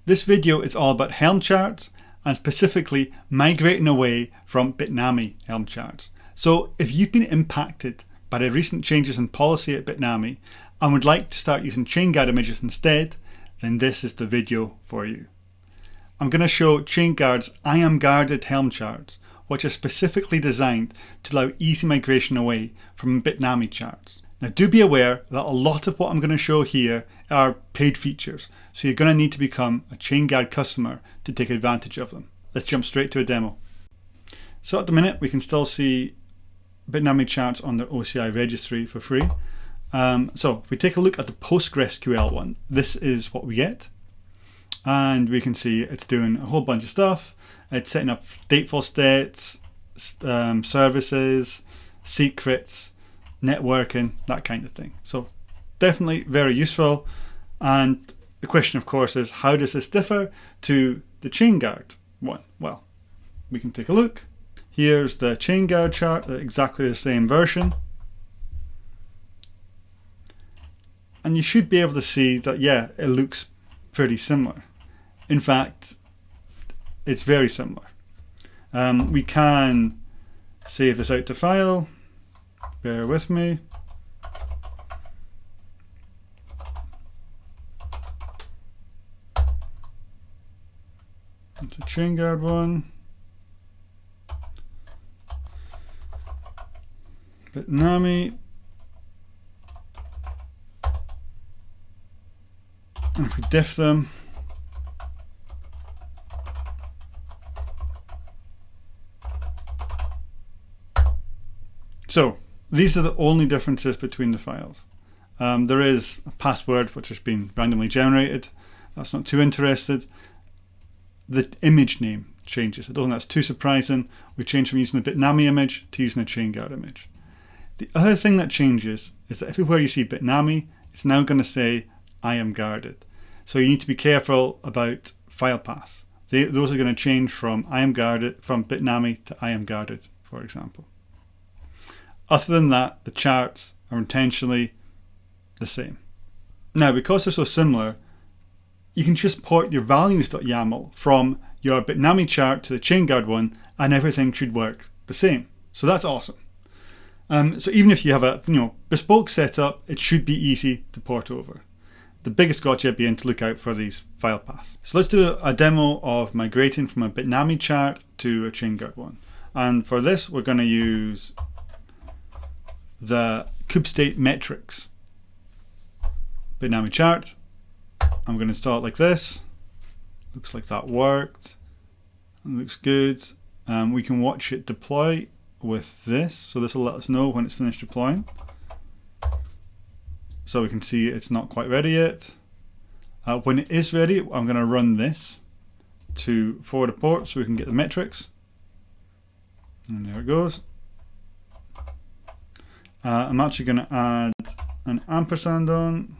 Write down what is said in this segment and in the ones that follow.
This video is all about Helm charts and specifically migrating away from Bitnami Helm charts. So if you've been impacted by the recent changes in policy at Bitnami and would like to start using Chainguard images instead, then this is the video for you. I'm going to show Chainguard's iamguarded Helm charts, which are specifically designed to allow easy migration away from Bitnami charts. Now do be aware that a lot of what I'm going to show here are paid features, so you're going to need to become a Chainguard customer to take advantage of them. Let's jump straight to a demo. So at the minute we can still see Bitnami charts on their OCI registry for free. So if we take a look at the PostgreSQL one, this is what we get. And we can see it's doing a whole bunch of stuff. It's setting up stateful states, services, secrets, networking, that kind of thing. So definitely very useful. And the question of course is, how does this differ to the Chainguard one? Well, we can take a look. Here's the Chainguard chart, exactly the same version. And you should be able to see that, yeah, it looks pretty similar. In fact, it's very similar. We can save this out to file. Bear with me. It's a Chainguard one. Bitnami. And if we diff them, so these are the only differences between the files. There is a password which has been randomly generated. That's not too interested. The image name changes. I don't think that's too surprising. We changed from using the Bitnami image to using a Chainguard image. The other thing that changes is that everywhere you see Bitnami, it's now going to say iamguarded. So you need to be careful about file paths. Those are going to change from iamguarded, from Bitnami to iamguarded, for example. Other than that, the charts are intentionally the same. Now, because they're so similar, you can just port your values.yaml from your Bitnami chart to the Chainguard one, and everything should work the same. So that's awesome. So even if you have a bespoke setup, it should be easy to port over. The biggest gotcha being to look out for these file paths. So let's do a demo of migrating from a Bitnami chart to a Chainguard one. And for this, we're going to use the kubestate metrics Bitnami chart. I'm going to install it like this. Looks like that worked. It looks good. We can watch it deploy with this. So this will let us know when it's finished deploying. So we can see it's not quite ready yet. When it is ready, I'm going to run this to forward a port so we can get the metrics. And there it goes. I'm actually going to add an ampersand on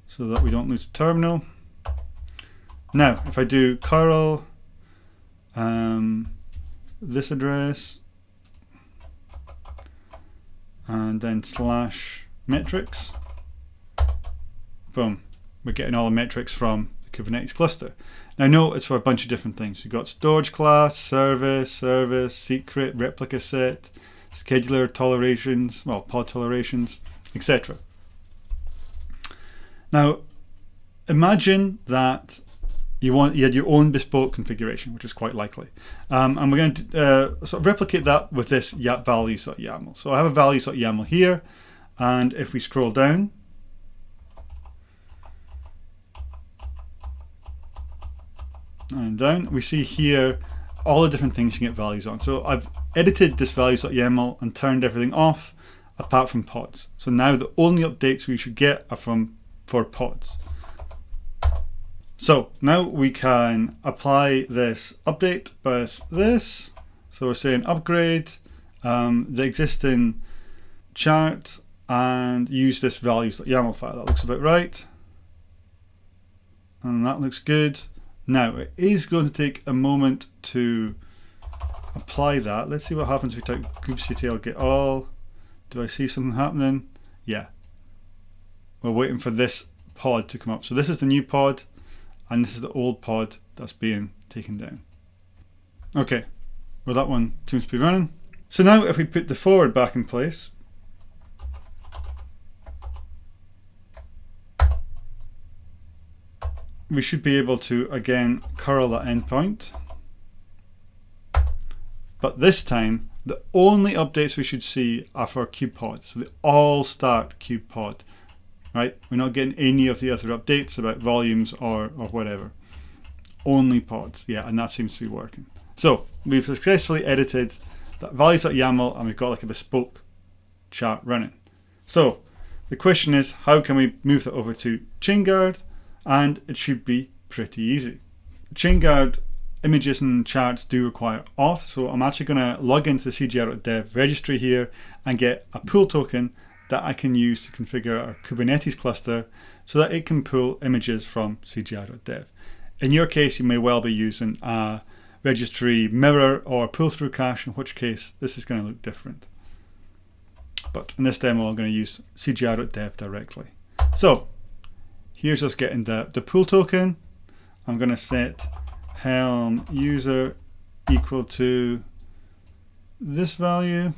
so that we don't lose the terminal. Now, if I do curl this address and then slash metrics, boom, we're getting all the metrics from the Kubernetes cluster. Now note it's for a bunch of different things. You've got storage class, service, secret, replica set, scheduler tolerations, well, pod tolerations, etc. Now imagine that you had your own bespoke configuration, which is quite likely, and we're going to sort of replicate that with this values.yaml. So I have a values.yaml here, and if we scroll down, and down, we see here all the different things you can get values on. So I've edited this values.yaml and turned everything off apart from pods. So now the only updates we should get are for pods. So now we can apply this update with this. So we're saying upgrade the existing chart and use this values.yaml file. That looks about right. And that looks good. Now it is going to take a moment to apply that. Let's see what happens if we type kubectl get all. Do I see something happening? Yeah. We're waiting for this pod to come up. So this is the new pod. and this is the old pod that's being taken down. Okay, well that one seems to be running. So now if we put the forward back in place, we should be able to again curl that endpoint. But this time, the only updates we should see are for kubepod. So they all start kubepod, right? We're not getting any of the other updates about volumes or whatever. Only pods, yeah, and that seems to be working. So we've successfully edited that values.yaml, and we've got like a bespoke chart running. So the question is, how can we move that over to Chainguard? And it should be pretty easy. Chainguard images and charts do require auth, so I'm actually going to log into the cgr.dev registry here and get a pull token that I can use to configure our Kubernetes cluster so that it can pull images from cgr.dev. In your case, you may well be using a registry mirror or pull-through cache, in which case this is going to look different. But in this demo, I'm going to use cgr.dev directly. So here's us getting the pull token. I'm going to set Helm user equal to this value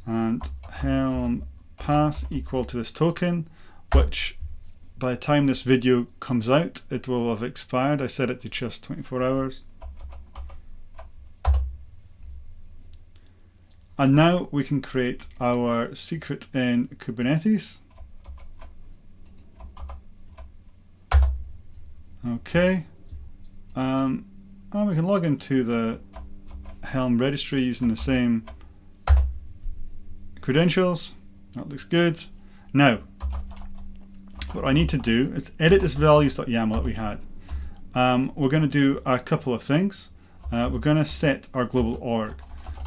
and Helm pass equal to this token, which by the time this video comes out, it will have expired. I set it to just 24 hours. And now we can create our secret in Kubernetes. Okay. And we can log into the Helm registry using the same credentials. That looks good. Now, what I need to do is edit this values.yaml that we had. We're going to do a couple of things. We're going to set our global org.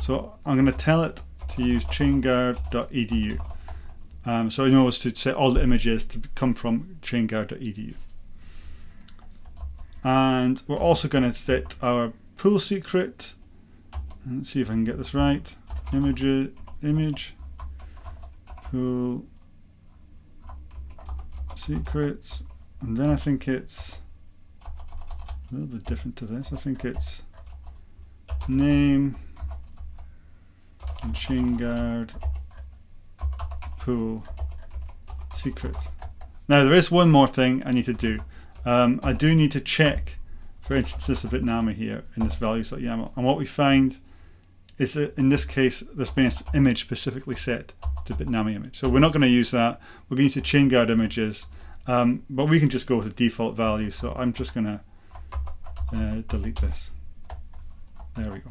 So I'm going to tell it to use chainguard.edu. So it knows to set all the images to come from chainguard.edu. And we're also going to set our pull secret. Let's see if I can get this right. Image pull secrets, and then I think it's a little bit different to this. I think it's name and Chainguard pull secret. Now there is one more thing I need to do. I do need to check for instances of Bitnami here in this values.yaml, and what we find is that in this case there's been an image specifically set to Bitnami image. So we're not going to use that. We're going to use Chainguard images, but we can just go with the default value. So I'm just going to delete this. There we go.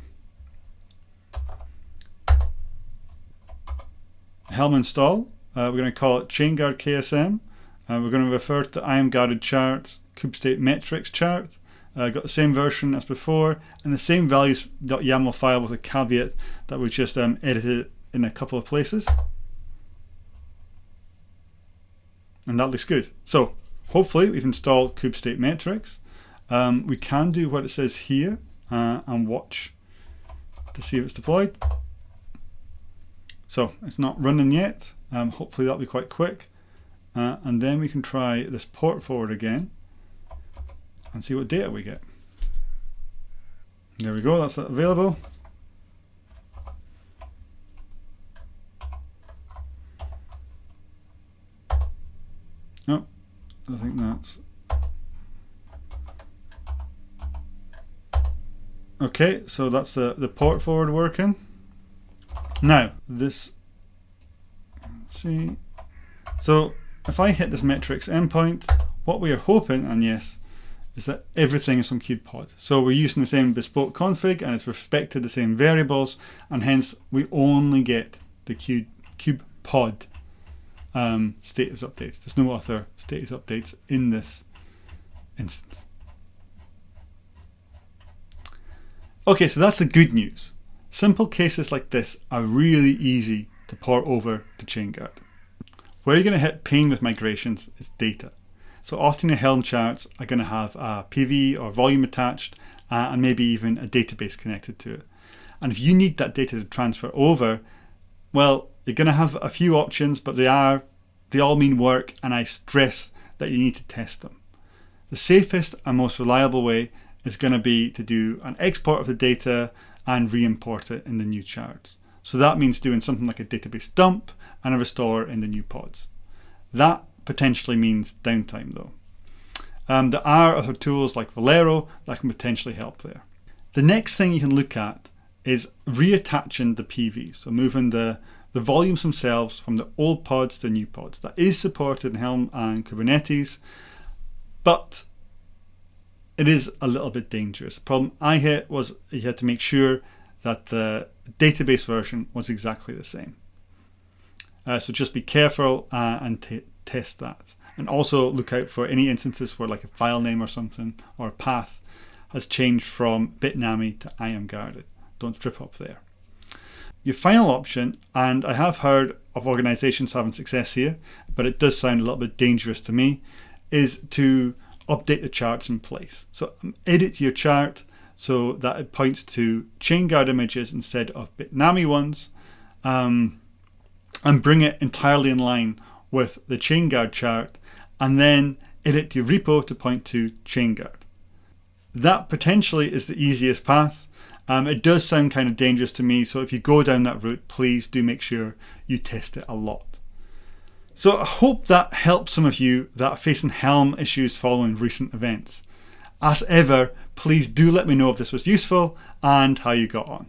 Helm install. We're going to call it Chainguard KSM. We're going to refer to iamguarded charts, kubestate metrics chart. Got the same version as before, and the same values.yaml file with a caveat that we just edited in a couple of places. And that looks good. So hopefully we've installed kubestate metrics. We can do what it says here and watch to see if it's deployed. So it's not running yet. Hopefully that'll be quite quick. And then we can try this port forward again and see what data we get. There we go, that's available. Oh, I think that's okay. So that's the port forward working. Now this, let's see. So if I hit this metrics endpoint, what we are hoping, and yes, is that everything is on kubepod. So we're using the same bespoke config and it's respected the same variables, and hence we only get the kubepod status updates. There's no other status updates in this instance. Okay, so that's the good news. Simple cases like this are really easy to port over to Chainguard. Where you're going to hit pain with migrations is data. So often your Helm charts are going to have a PV or volume attached and maybe even a database connected to it. And if you need that data to transfer over, well, you're going to have a few options, but they all mean work, and I stress that you need to test them. The safest and most reliable way is going to be to do an export of the data and re-import it in the new charts. So that means doing something like a database dump and a restore in the new pods. That potentially means downtime though. There are other tools like Valero that can potentially help there. The next thing you can look at is reattaching the PVs, so moving the volumes themselves from the old pods to the new pods. That is supported in Helm and Kubernetes, but it is a little bit dangerous. The problem I hit was you had to make sure that the database version was exactly the same. So just be careful and test that. And also look out for any instances where like a file name or something or a path has changed from Bitnami to iamguarded. Don't trip up there. Your final option, and I have heard of organizations having success here, but it does sound a little bit dangerous to me, is to update the charts in place. So edit your chart so that it points to Chainguard images instead of Bitnami ones, and bring it entirely in line with the Chainguard chart, and then edit your repo to point to Chainguard. That potentially is the easiest path. It does sound kind of dangerous to me, so if you go down that route, please do make sure you test it a lot. So I hope that helps some of you that are facing Helm issues following recent events. As ever, please do let me know if this was useful and how you got on.